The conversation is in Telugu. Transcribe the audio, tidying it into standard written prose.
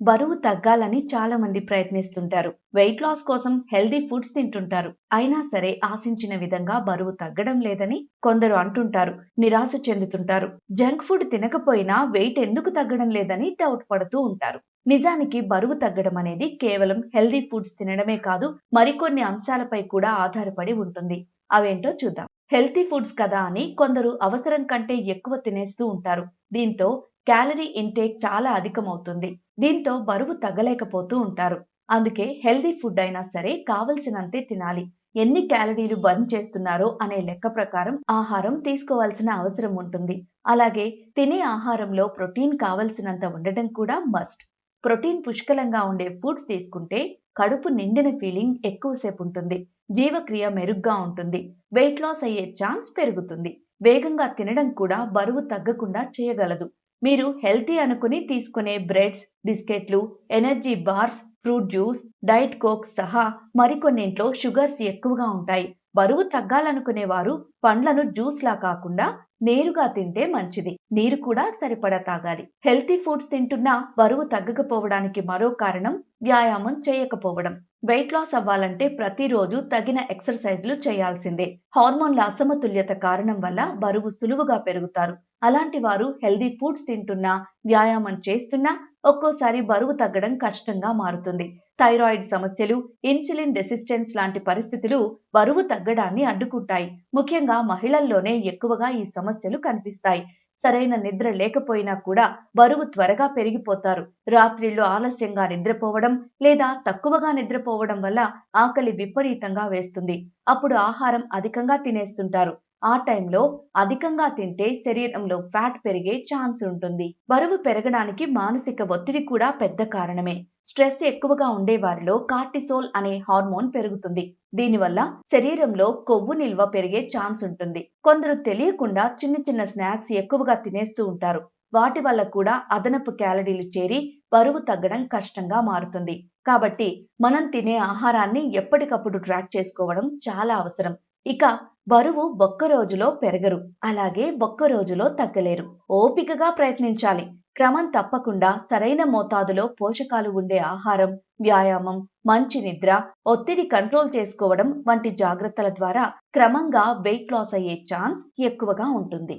బరువు తగ్గాలని చాలా మంది ప్రయత్నిస్తుంటారు. వెయిట్ లాస్ కోసం హెల్తీ ఫుడ్స్ తింటుంటారు. అయినా సరే ఆశించిన విధంగా బరువు తగ్గడం లేదని కొందరు అంటుంటారు. నిరాశ చెందుతుంటారు. జంక్ ఫుడ్ తినకపోయినా వెయిట్ ఎందుకు తగ్గడం లేదని డౌట్ పడుతూ ఉంటారు. నిజానికి బరువు తగ్గడం అనేది కేవలం హెల్తీ ఫుడ్స్ తినడమే కాదు, మరికొన్ని అంశాలపై కూడా ఆధారపడి ఉంటుంది. అవేంటో చూద్దాం. హెల్తీ ఫుడ్స్ కదా అని కొందరు అవసరం కంటే ఎక్కువ తినేస్తూ ఉంటారు. దీంతో క్యాలరీ ఇంటేక్ చాలా అధికమవుతుంది. దీంతో బరువు తగ్గలేకపోతూ ఉంటారు. అందుకే హెల్తీ ఫుడ్ అయినా సరే కావలసినంతే తినాలి. ఎన్ని క్యాలరీలు బర్న్ చేస్తున్నారో అనే లెక్క ప్రకారం ఆహారం తీసుకోవాల్సిన అవసరం ఉంటుంది. అలాగే తినే ఆహారంలో ప్రోటీన్ కావలసినంత ఉండటం కూడా మస్ట్. ప్రోటీన్ పుష్కలంగా ఉండే ఫుడ్స్ తీసుకుంటే కడుపు నిండిన ఫీలింగ్ ఎక్కువసేపు ఉంటుంది. జీవక్రియ మెరుగ్గా ఉంటుంది. వెయిట్ లాస్ అయ్యే ఛాన్స్ పెరుగుతుంది. వేగంగా తినడం కూడా బరువు తగ్గకుండా చేయగలదు. మీరు హెల్తీ అనుకుని తీసుకునే బ్రెడ్స్, బిస్కెట్లు, energy bars, fruit juice, diet coke సహా మరికొన్నింట్లో షుగర్స్ ఎక్కువగా ఉంటాయి. బరువు తగ్గాలనుకునే వారు పండ్లను జ్యూస్ లా కాకుండా నేరుగా తింటే మంచిది. నీరు కూడా సరిపడా తాగాలి. హెల్తీ ఫుడ్స్ తింటున్నా బరువు తగ్గకపోవడానికి మరో కారణం వ్యాయామం చేయకపోవడం. వెయిట్ లాస్ అవ్వాలంటే ప్రతిరోజు తగిన ఎక్సర్సైజ్లు చేయాల్సిందే. హార్మోన్ల అసమతుల్యత కారణం వల్ల బరువు సులువుగా పెరుగుతారు. అలాంటి వారు హెల్దీ ఫుడ్స్ తింటున్నా, వ్యాయామం చేస్తున్నా ఒక్కోసారి బరువు తగ్గడం కష్టంగా మారుతుంది. థైరాయిడ్ సమస్యలు, ఇన్సులిన్ రెసిస్టెన్స్ లాంటి పరిస్థితులు బరువు తగ్గడాన్ని అడ్డుకుంటాయి. ముఖ్యంగా మహిళల్లోనే ఎక్కువగా ఈ సమస్యలు కనిపిస్తాయి. సరైన నిద్ర లేకపోయినా కూడా బరువు త్వరగా పెరిగిపోతారు. రాత్రిళ్ళు ఆలస్యంగా నిద్రపోవడం లేదా తక్కువగా నిద్రపోవడం వల్ల ఆకలి విపరీతంగా వేస్తుంది. అప్పుడు ఆహారం అధికంగా తినేస్తుంటారు. ఆ టైంలో అధికంగా తింటే శరీరంలో ఫ్యాట్ పెరిగే ఛాన్స్ ఉంటుంది. బరువు పెరగడానికి మానసిక ఒత్తిడి కూడా పెద్ద కారణమే. స్ట్రెస్ ఎక్కువగా ఉండే వారిలో కార్టిసోల్ అనే హార్మోన్ పెరుగుతుంది. దీనివల్ల శరీరంలో కొవ్వు నిల్వ పెరిగే ఛాన్స్ ఉంటుంది. కొందరు తెలియకుండా చిన్న చిన్న స్నాక్స్ ఎక్కువగా తినేస్తూ ఉంటారు. వాటి వల్ల కూడా అదనపు క్యాలరీలు చేరి బరువు తగ్గడం కష్టంగా మారుతుంది. కాబట్టి మనం తినే ఆహారాన్ని ఎప్పటికప్పుడు ట్రాక్ చేసుకోవడం చాలా అవసరం. ఇక బరువు ఒక్క రోజులో పెరగరు, అలాగే ఒక్క రోజులో తగ్గలేరు. ఓపికగా ప్రయత్నించాలి. క్రమం తప్పకుండా సరైన మోతాదులో పోషకాలు ఉండే ఆహారం, వ్యాయామం, మంచి నిద్ర, ఒత్తిడి కంట్రోల్ చేసుకోవడం వంటి జాగ్రత్తల ద్వారా క్రమంగా వెయిట్ లాస్ అయ్యే ఛాన్స్ ఎక్కువగా ఉంటుంది.